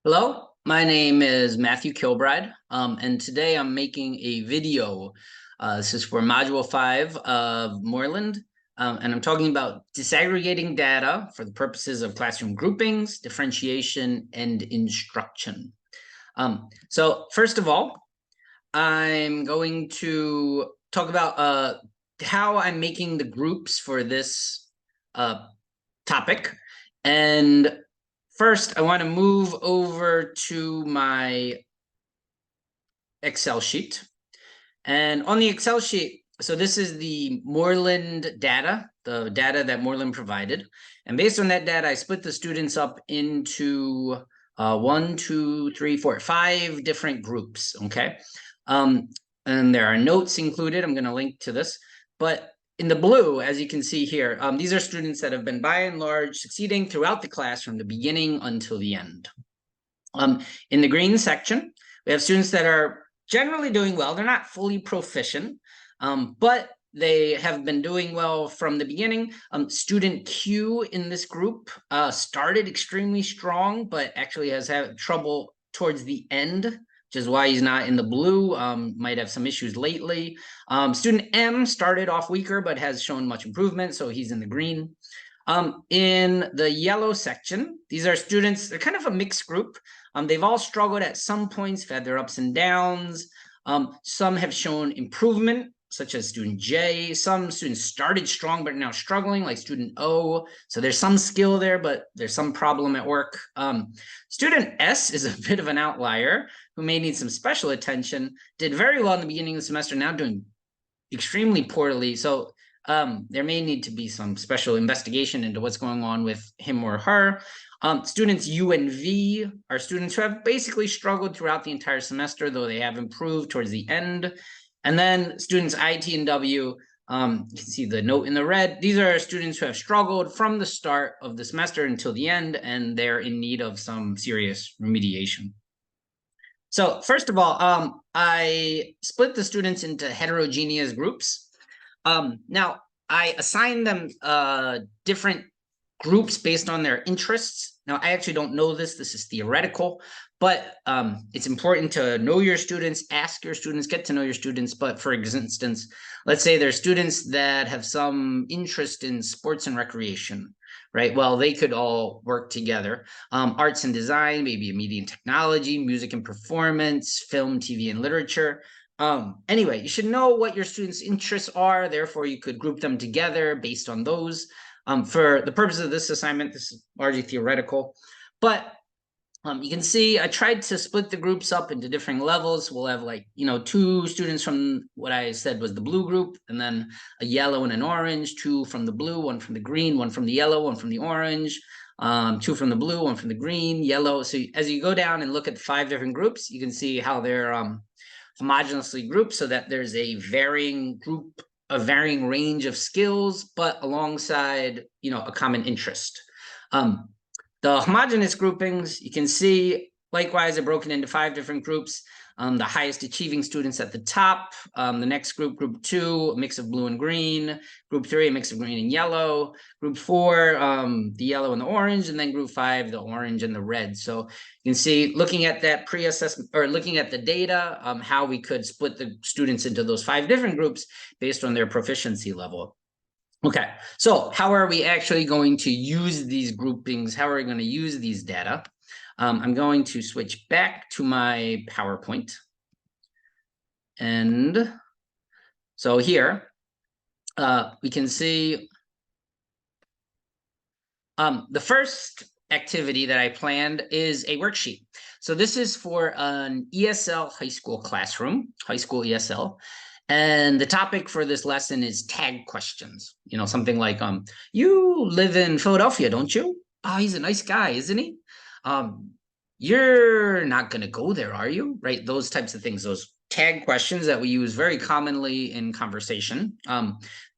Hello, my name is Matthew Kilbride, and today I'm making a video. This is for Module 5 of Moreland, and I'm talking about disaggregating data for the purposes of classroom groupings, differentiation, and instruction. So first of all, I'm going to talk about how I'm making the groups for this topic. And first, I want to move over to my Excel sheet. And on the Excel sheet, so this is the Moreland data, the data that Moreland provided. And based on that data, I split the students up into 1, 2, 3, 4, 5 different groups, okay? And there are notes included. I'm going to link to this. But in the blue, as you can see here, these are students that have been by and large succeeding throughout the class from the beginning until the end. In the green section, we have students that are generally doing well. They're not fully proficient, but they have been doing well from the beginning. Student Q in this group started extremely strong, but actually has had trouble towards the end, which is why he's not in the blue, might have some issues lately. Student M started off weaker, but has shown much improvement, so he's in the green. In the yellow section, these are students, they're kind of a mixed group. They've all struggled at some points, had their ups and downs. Some have shown improvement, such as student J. Some students started strong, but are now struggling, like student O. So there's some skill there, but there's some problem at work. Student S is a bit of an outlier who may need some special attention. Did very well in the beginning of the semester, now doing extremely poorly. So there may need to be some special investigation into what's going on with him or her. Students U and V are students who have basically struggled throughout the entire semester, though they have improved towards the end. And then students I, T, and W, you can see the note in the red. These are students who have struggled from the start of the semester until the end, and they're in need of some serious remediation. So first of all, I split the students into heterogeneous groups. Now, I assign them different groups based on their interests. Now, I actually don't know this. This is theoretical, but it's important to know your students, ask your students, get to know your students. But for instance, let's say there's students that have some interest in sports and recreation, right? Well, they could all work together. Arts and design, maybe media and technology, music and performance, film, TV, and literature. Anyway, you should know what your students' interests are. Therefore, you could group them together based on those. For the purpose of this assignment, this is largely theoretical, but you can see I tried to split the groups up into different levels. We'll have 2 students from what I said was the blue group, and then a yellow and an orange, 2 from the blue, 1 from the green, 1 from the yellow, 1 from the orange, 2 from the blue, 1 from the green, yellow. So as you go down and look at the 5 different groups, you can see how they're homogeneously grouped so that there's a varying range of skills, but alongside, a common interest. The homogeneous groupings, you can see, likewise, are broken into 5 different groups. The highest achieving students at the top. The next group, group 2, a mix of blue and green. Group 3, a mix of green and yellow. Group 4, the yellow and the orange. And then group 5, the orange and the red. So you can see, looking at that pre-assessment, or looking at the data, how we could split the students into those 5 different groups based on their proficiency level. Okay, so how are we actually going to use these groupings? How are we going to use these data? I'm going to switch back to my PowerPoint. And so here, we can see the first activity that I planned is a worksheet. So this is for an ESL high school classroom, high school ESL. And the topic for this lesson is tag questions. Something like, you live in Philadelphia, don't you? Oh, he's a nice guy, isn't he? You're not going to go there, are you? Right? Those types of things, those tag questions that we use very commonly in conversation.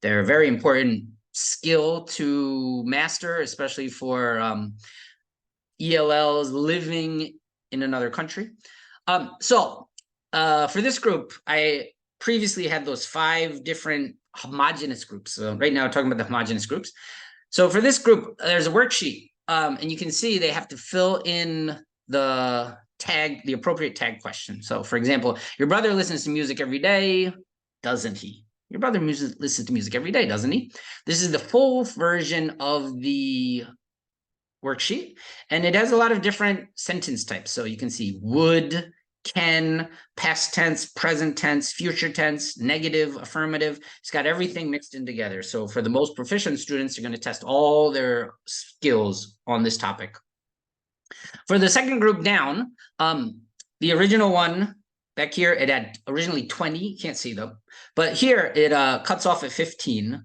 They're a very important skill to master, especially for ELLs living in another country. So for this group, I previously had those 5 different homogeneous groups. So right now, we're talking about the homogeneous groups. So for this group, there's a worksheet, and you can see they have to fill in the appropriate tag question. So for example, your brother listens to music every day, doesn't he? Your brother listens to music every day, doesn't he? This is the full version of the worksheet, and it has a lot of different sentence types. So you can see would, can, past tense, present tense, future tense, negative, affirmative. It's got everything mixed in together. So for the most proficient students, you're going to test all their skills on this topic. For the second group down, the original one back here, it had originally 20, you can't see them, but here it cuts off at 15.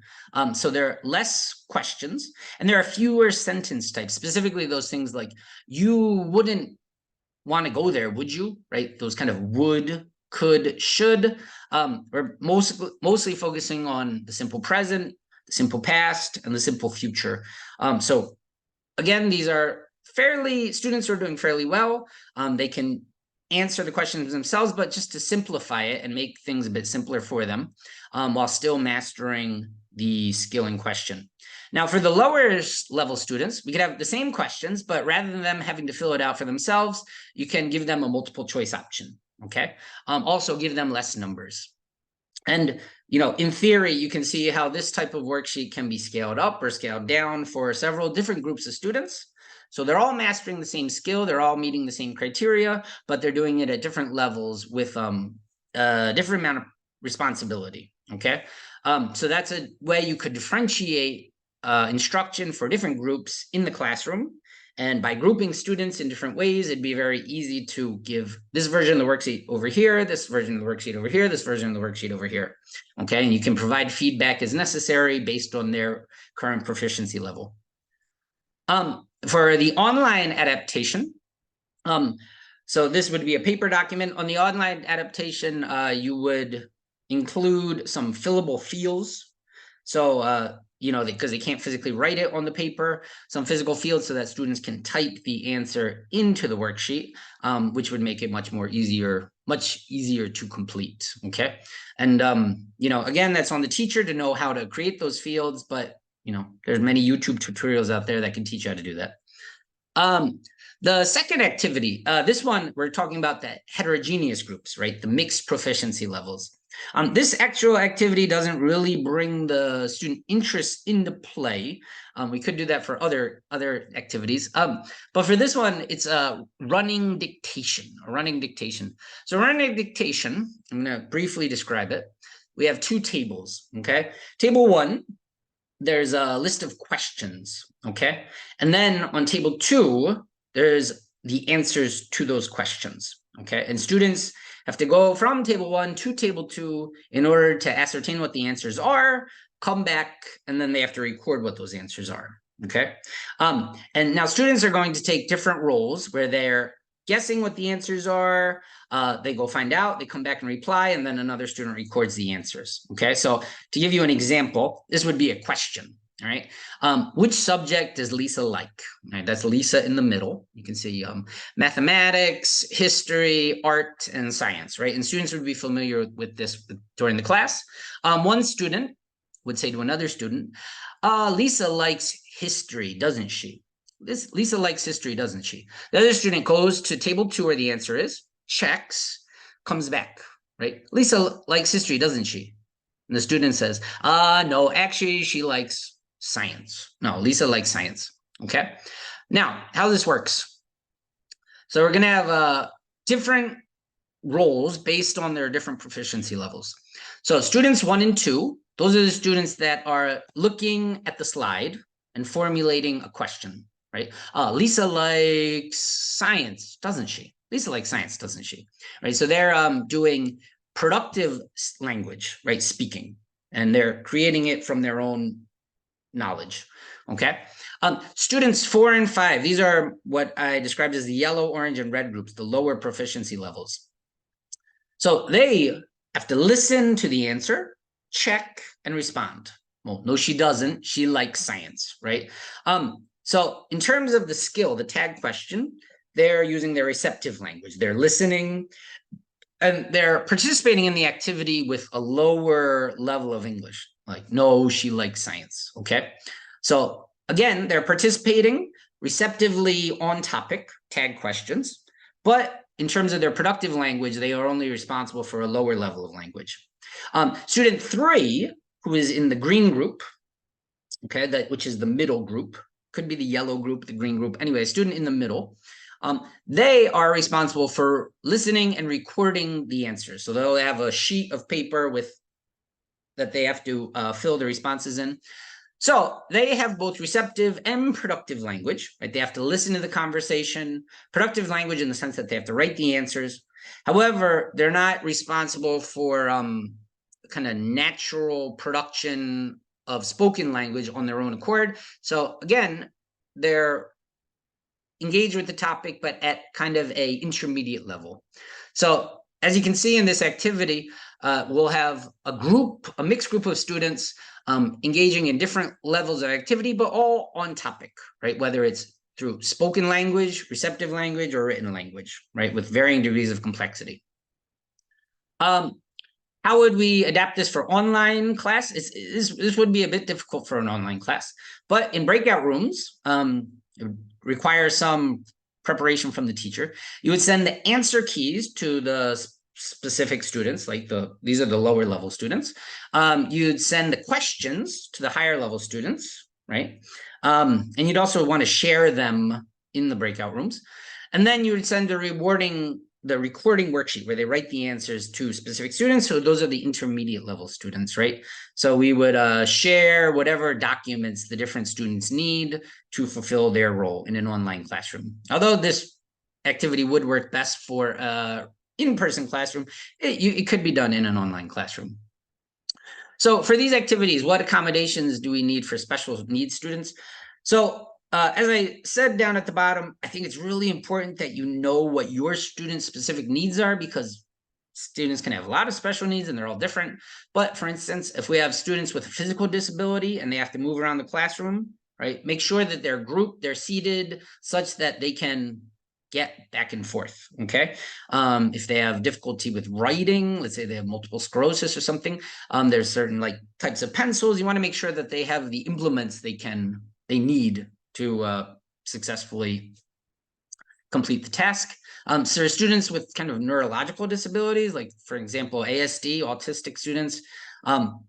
So there are less questions and there are fewer sentence types, specifically those things like you wouldn't want to go there, would you? Right? Those kind of would, could, should. We're mostly focusing on the simple present, the simple past, and the simple future. So again, these are students are doing fairly well. They can answer the questions themselves, but just to simplify it and make things a bit simpler for them, while still mastering the skill in question. Now, for the lower level students, we could have the same questions, but rather than them having to fill it out for themselves, you can give them a multiple choice option, okay? Also give them less numbers. And, in theory, you can see how this type of worksheet can be scaled up or scaled down for several different groups of students. So they're all mastering the same skill, they're all meeting the same criteria, but they're doing it at different levels with a different amount of responsibility, okay? So that's a way you could differentiate instruction for different groups in the classroom. And by grouping students in different ways, it'd be very easy to give this version of the worksheet over here, this version of the worksheet over here, this version of the worksheet over here, okay? And you can provide feedback as necessary based on their current proficiency level. For the online adaptation, so this would be a paper document. On the online adaptation, you would include some fillable fields. So, because they can't physically write it on the paper, some physical fields so that students can type the answer into the worksheet, which would make it much easier to complete, okay? And, again, that's on the teacher to know how to create those fields, but there's many YouTube tutorials out there that can teach you how to do that. The second activity, this one, we're talking about the heterogeneous groups, right? The mixed proficiency levels. This actual activity doesn't really bring the student interest into play. We could do that for other activities. But for this one, it's a running dictation. So running dictation, I'm going to briefly describe it. We have two tables, okay? Table 1, there's a list of questions, okay? And then on table 2, there's the answers to those questions, okay? And students have to go from table 1 to table 2 in order to ascertain what the answers are, come back, and then they have to record what those answers are, okay? And now students are going to take different roles where they're guessing what the answers are, they go find out, they come back and reply, and then another student records the answers, okay? So to give you an example, this would be a question, all right? Which subject does Lisa like? All right, that's Lisa in the middle. You can see mathematics, history, art, and science, right? And students would be familiar with this during the class. One student would say to another student, Lisa likes history, doesn't she? Lisa likes history, doesn't she? The other student goes to table 2 where the answer is, checks, comes back, right? Lisa likes history, doesn't she? And the student says, no, actually, she likes science. No, Lisa likes science, okay? Now, how this works. So we're going to have different roles based on their different proficiency levels. So students 1 and 2, those are the students that are looking at the slide and formulating a question, right? Lisa likes science, doesn't she? Lisa likes science, doesn't she? Right, so they're doing productive language, right? Speaking, and they're creating it from their own knowledge, okay? Students 4 and 5, these are what I described as the yellow, orange, and red groups, the lower proficiency levels. So they have to listen to the answer, check, and respond. Well, no, she doesn't. She likes science, right? So in terms of the skill, the tag question, they're using their receptive language. They're listening, and they're participating in the activity with a lower level of English. Like, no, she likes science, okay? So again, they're participating receptively on topic, tag questions, but in terms of their productive language, they are only responsible for a lower level of language. Student 3, who is in the green group, okay, which is the middle group, could be the yellow group, the green group. Anyway, a student in the middle, they are responsible for listening and recording the answers. So they'll have a sheet of paper that they have to fill the responses in. So they have both receptive and productive language, right? They have to listen to the conversation, productive language in the sense that they have to write the answers. However, they're not responsible for kind of natural production of spoken language on their own accord. So again, they're engaged with the topic, but at kind of a intermediate level. So as you can see in this activity, we'll have a mixed group of students engaging in different levels of activity, but all on topic, right? Whether it's through spoken language, receptive language, or written language, right? With varying degrees of complexity. How would we adapt this for online class? This would be a bit difficult for an online class, but in breakout rooms, it would require some preparation from the teacher. You would send the answer keys to the specific students, like these are the lower level students. You'd send the questions to the higher level students, right? And you'd also want to share them in the breakout rooms. And then you would send the recording worksheet where they write the answers to specific students. So those are the intermediate level students, right? So we would share whatever documents the different students need to fulfill their role in an online classroom. Although this activity would work best for in-person classroom, it could be done in an online classroom. So for these activities, what accommodations do we need for special needs students? So as I said down at the bottom, I think it's really important that you know what your students' specific needs are, because students can have a lot of special needs and they're all different. But for instance, if we have students with a physical disability and they have to move around the classroom, right, make sure that they're seated such that they can get back and forth, okay? If they have difficulty with writing, let's say they have multiple sclerosis or something, there's certain types of pencils. You want to make sure that they have the implements they need to successfully complete the task. So students with kind of neurological disabilities, like for example, ASD, autistic students,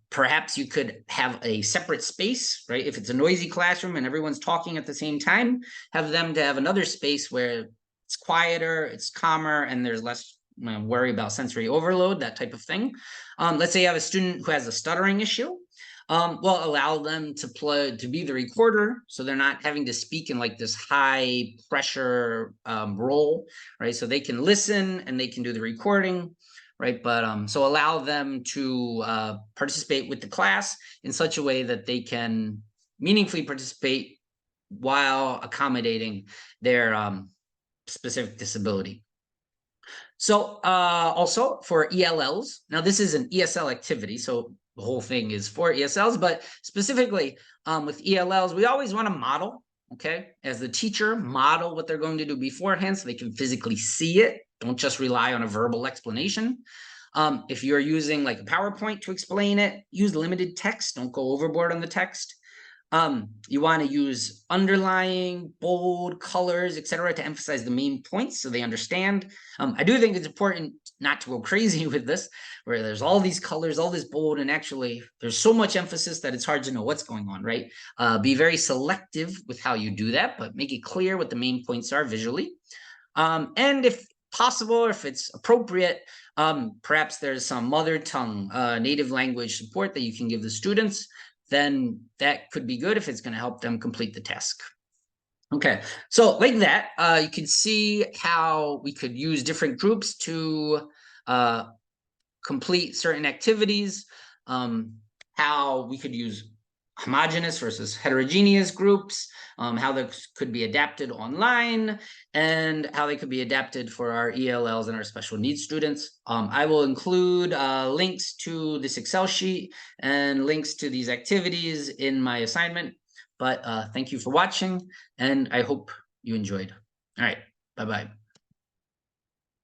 perhaps you could have a separate space, right? If it's a noisy classroom and everyone's talking at the same time, have them to have another space where it's quieter, it's calmer, and there's less worry about sensory overload, that type of thing. Let's say you have a student who has a stuttering issue. Well, allow them to be the recorder, so they're not having to speak in this high pressure role, right? So they can listen and they can do the recording, right? But so allow them to participate with the class in such a way that they can meaningfully participate while accommodating their specific disability. So also for ELLs, now this is an ESL activity, so the whole thing is for ESLs, but specifically with ELLs, we always want to model, okay? As the teacher, model what they're going to do beforehand so they can physically see it. Don't just rely on a verbal explanation. If you're using a PowerPoint to explain it, use limited text. Don't go overboard on the text. You want to use underlying, bold colors, etc., to emphasize the main points so they understand. I do think it's important not to go crazy with this, where there's all these colors, all this bold, and actually there's so much emphasis that it's hard to know what's going on, right? Be very selective with how you do that, but make it clear what the main points are visually. And if possible, or if it's appropriate, perhaps there's some mother tongue, native language support that you can give the students. Then that could be good if it's going to help them complete the task. Okay, so like that, you can see how we could use different groups to complete certain activities, how we could use homogeneous versus heterogeneous groups, how those could be adapted online, and how they could be adapted for our ELLs and our special needs students. I will include links to this Excel sheet and links to these activities in my assignment. But thank you for watching, and I hope you enjoyed. All right, bye-bye.